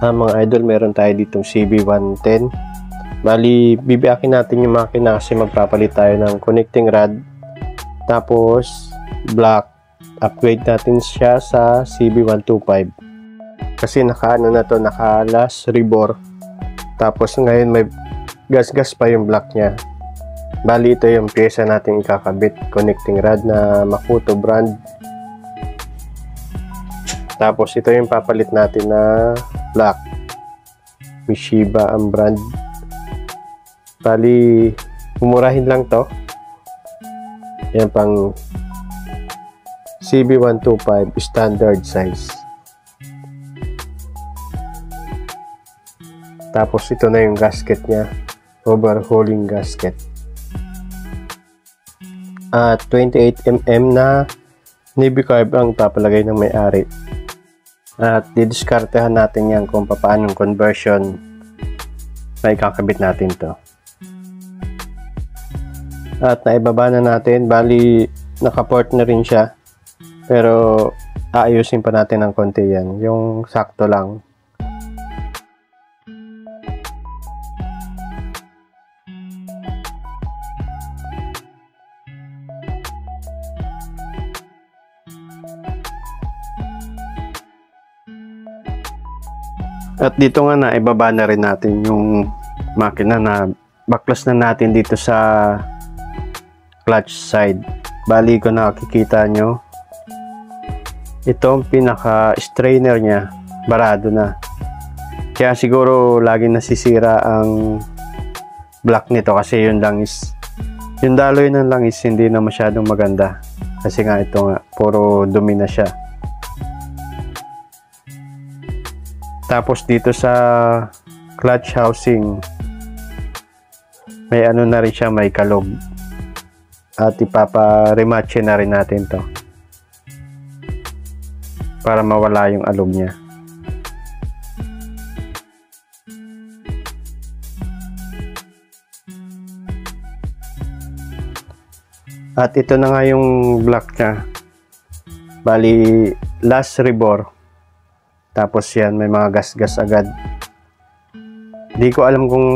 Mga idol, meron tayo ditong CB110. Bali, bibiyakin natin yung makina kasi magpapalit tayo ng connecting rod. Tapos, block. Upgrade natin siya sa CB125. Kasi naka last rebore. Tapos ngayon may gas-gas pa yung block niya. Bali, ito yung pyesa natin ikakabit. Connecting rod na Makuto brand. Tapos ito yung papalit natin na block. Mishiba ang brand. Bali, umurahin lang to. Yan pang CB125 standard size. Tapos ito na yung gasket niya. Overhauling gasket. At 28mm na Navy carb ang papalagay ng may-ari. At didiskartehan natin yan kung paano yung conversion na ikakabit natin to. At naibaba na natin. Bali, nakaport na rin siya. Pero aayusin pa natin ng konti yan. Yung sakto lang. At dito nga na ibaba na rin natin yung makina na baklas na natin dito sa clutch side. Bali ko nakikita nyo, itong pinaka strainer nya barado na, kaya siguro lagi nasisira ang block nito kasi yung langis, yung daloy ng langis hindi na masyadong maganda kasi nga ito nga puro dumi na siya. Tapos dito sa clutch housing may ano na rin siya, may kalog. At ipapa-rematch na rin natin to para mawala yung alog niya. At ito na nga yung block niya. Bali, last rebore. Tapos yan, may mga gas-gas agad. Di ko alam kung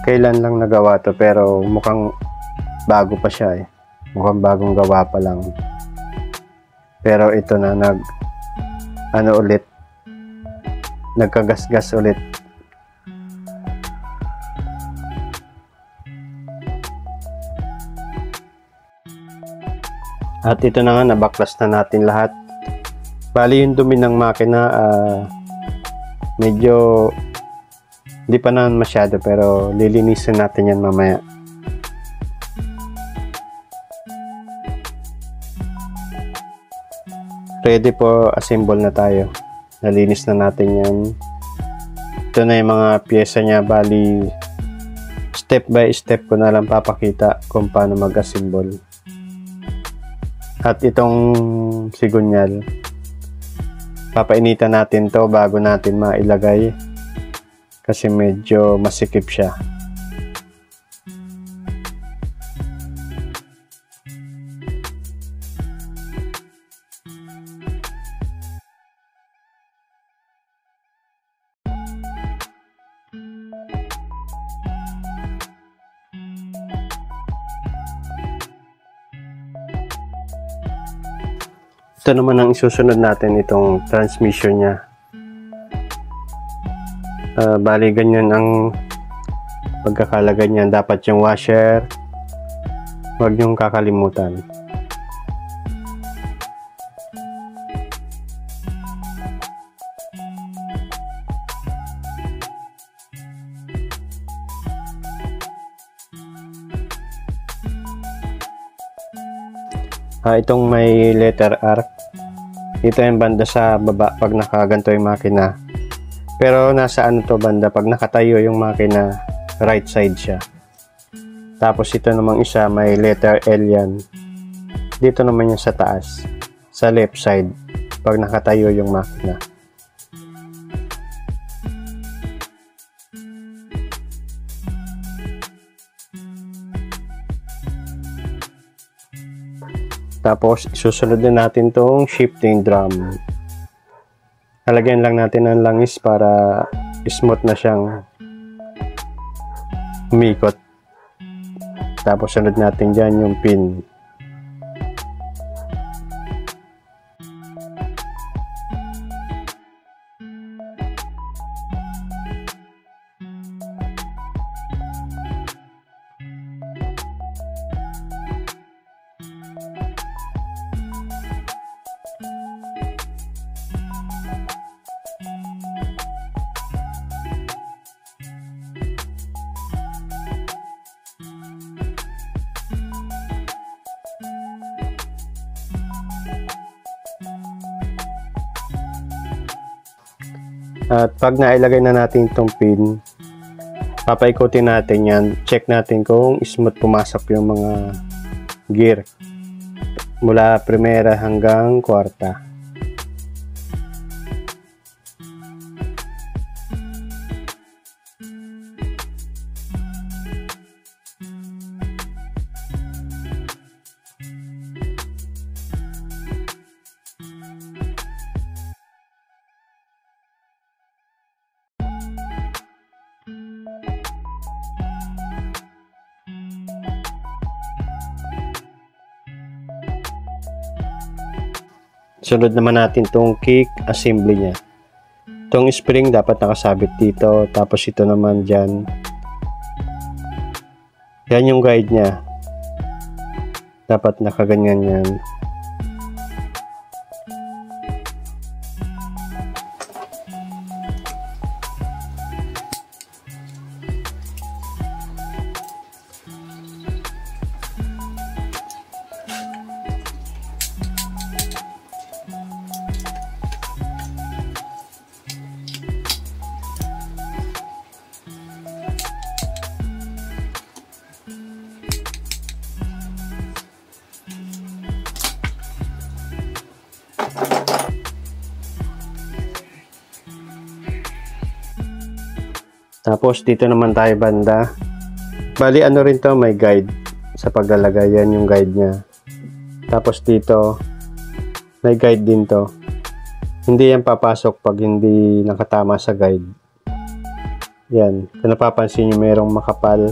kailan lang nagawa to, pero mukhang bago pa siya eh. Mukhang bagong gawa pa lang. Pero ito na, nagkagas-gas ulit. At ito na nga, nabaklas na natin lahat. Bali yung dumi ng makina, medyo hindi pa naman masyado, pero lilinisin natin yan mamaya. Ready for assemble na tayo. Nalinis na natin yan. Ito na yung mga pyesa niya. Bali, step by step ko na lang papakita kung paano mag-assemble. At itong sigunyal, papainitan natin to bago natin mailagay kasi medyo masikip siya. Ito naman ang isusunod natin, itong transmission niya. Bali ganyan ang pagkakalagay niyan. Dapat yung washer, huwag niyong kakalimutan. Itong may letter R, ito yung banda sa baba pag nakaganto yung makina. Pero nasa ano to banda, pag nakatayo yung makina, right side siya. Tapos ito namang isa, may letter L yan. Dito naman yung sa taas, sa left side, pag nakatayo yung makina. Tapos, isusunod na natin tong shifting drum. Lalagyan lang natin ng langis para smooth na siyang umikot. Tapos sunod natin dyan yung pin. At pag nailagay na natin itong pin, papaikutin natin yan. Check natin kung smooth pumasok yung mga gear mula primera hanggang kwarta. Sunod naman natin itong kick assembly niya. Itong spring dapat nakasabit dito. Tapos ito naman dyan. Yan yung guide niya. Dapat nakaganyan yan. Tapos dito naman tayo banda. Bali ano rin to, may guide sa paglalagay. Yan yung guide niya. Tapos dito may guide din to. Hindi yan papasok pag hindi nakatama sa guide. Yan. Kung napapansin nyo merong makapal,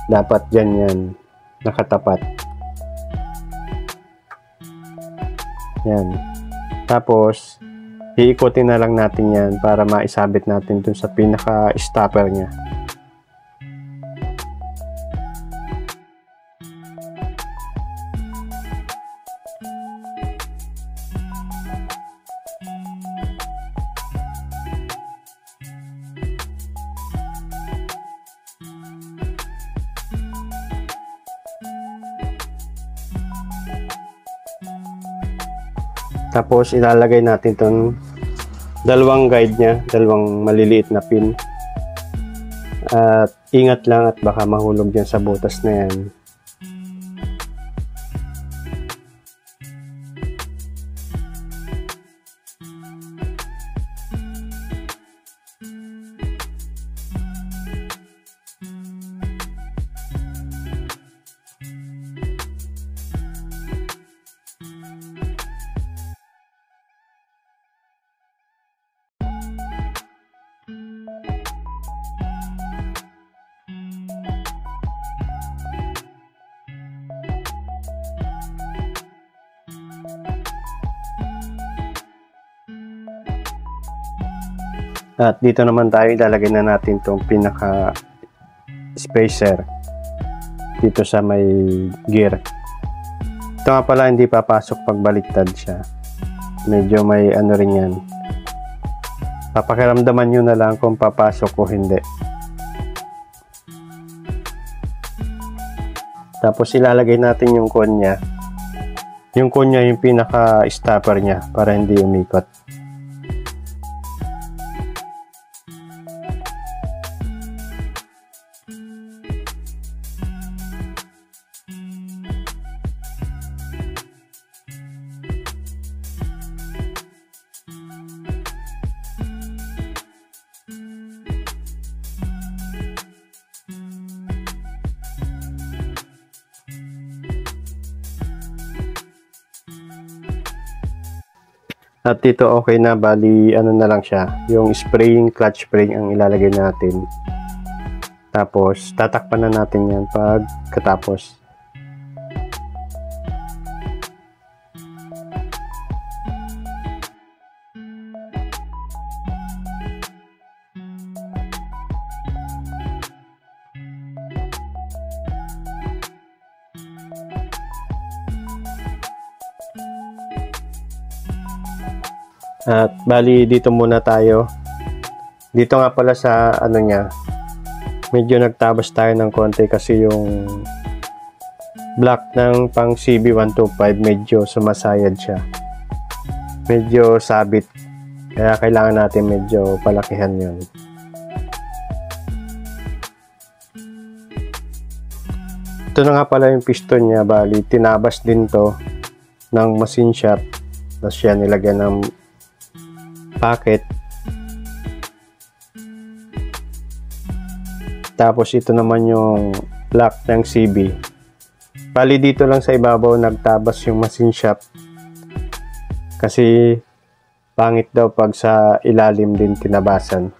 dapat dyan yan nakatapat. Yan. Tapos iikutin na lang natin yan para maisabit natin dun sa pinaka-stopper niya. Tapos ilalagay natin itong dalawang guide niya, dalawang maliliit na pin. At ingat lang at baka mahulog yan sa butas na yan. At dito naman tayo ilalagay na natin itong pinaka spacer dito sa may gear. Ito nga pala hindi papasok pag baliktad siya. Medyo may ano rin yan. Papakiramdaman nyo na lang kung papasok o hindi. Tapos ilalagay natin yung konya. Yung konya yung pinaka stopper niya para hindi umikot. At dito okay na, bali ano na lang siya, yung spring, clutch spring ang ilalagay natin. Tapos tatakpan na natin yan pagkatapos. At bali dito muna tayo. Dito nga pala sa ano niya, medyo nagtabas tayo ng konti kasi yung block ng pang CB125 medyo sumasayad siya. Medyo sabit. Kaya kailangan natin medyo palakihan yun. Ito na nga pala yung piston niya. Bali tinabas din to ng machine shop. Tapos siya nilagyan ng packet. Tapos ito naman yung lock ng CB. Bali dito lang sa ibabaw nagtabas yung machine shop. Kasi pangit daw pag sa ilalim din tinabasan.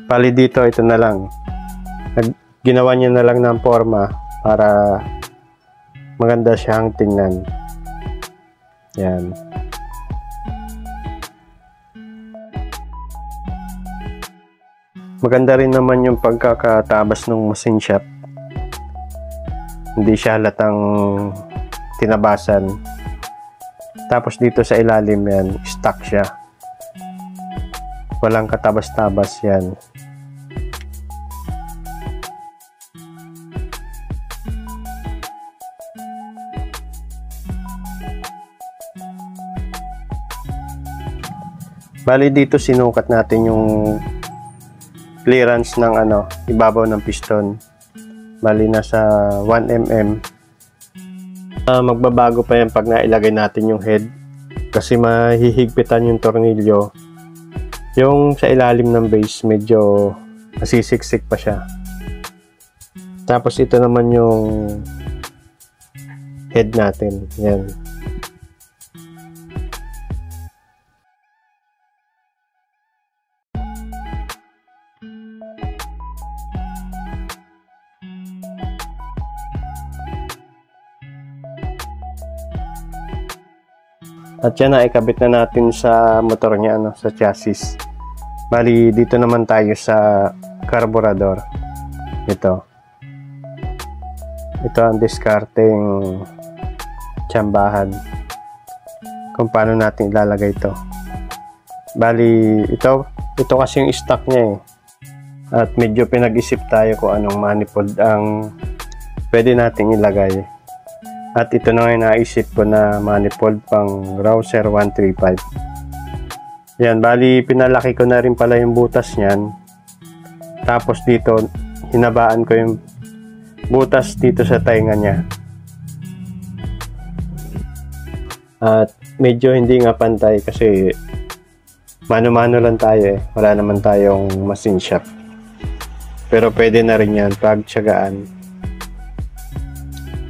Bali dito ito na lang. Ginawa niya na lang ng forma para maganda siyang tingnan. Yan. Maganda rin naman yung pagkakatabas ng machine shop. Hindi siya halatang tinabasan. Tapos dito sa ilalim yan, stuck siya. Walang katabas-tabas yan. Bali dito sinukat natin yung clearance ng ibabaw ng piston. Bali nasa 1 mm. Magbabago pa yan pag nailagay natin yung head kasi mahihigpitan yung tornilyo. Yung sa ilalim ng base medyo nasisiksik pa siya. Tapos ito naman yung head natin. Yan. At yan na ikabit na natin sa motor niya, sa chassis. Bali dito naman tayo sa carburetor. Ito ang discarding tsambahan kung paano natin ilalagay ito. Bali ito kasi yung stock niya eh. At medyo pinag-isip tayo kung anong manifold ang pwede nating ilagay. At ito na nga naisip ko na manifold pang Rouser 135. Yan, bali pinalaki ko na rin pala yung butas niyan. Tapos dito, hinabaan ko yung butas dito sa tainga niya. At medyo hindi nga pantay kasi mano-mano lang tayo eh. Wala naman tayong machine shop. Pero pwede na rin yan pag tiyagaan.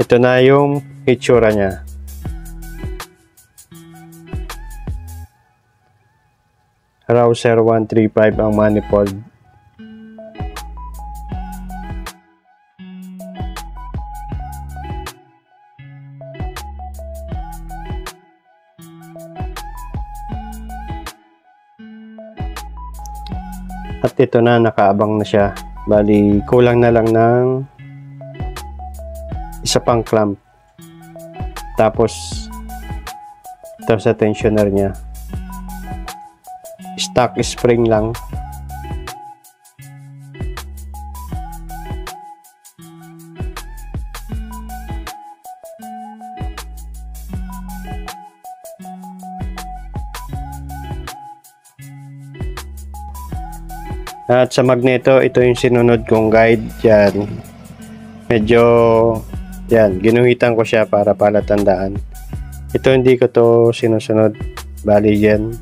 Ito na yung itsura niya. Rouser 135 ang manifold. At ito na, nakaabang na siya. Bali, kulang na lang ng isa pang clamp. Tapos ito sa tensioner niya, stock spring lang. At sa magneto, ito yung sinunod kong guide. Yan, medyo yan, ginuhitan ko siya para palatandaan. Ito hindi ko to sinusunod. Bali yan.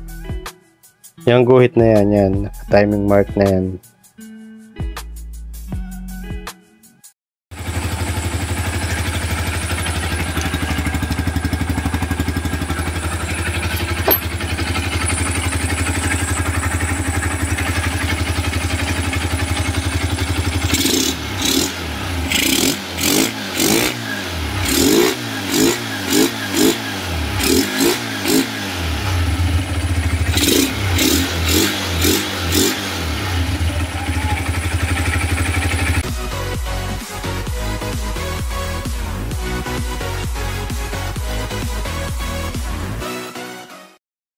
Yung guhit na yan, timing mark na yan.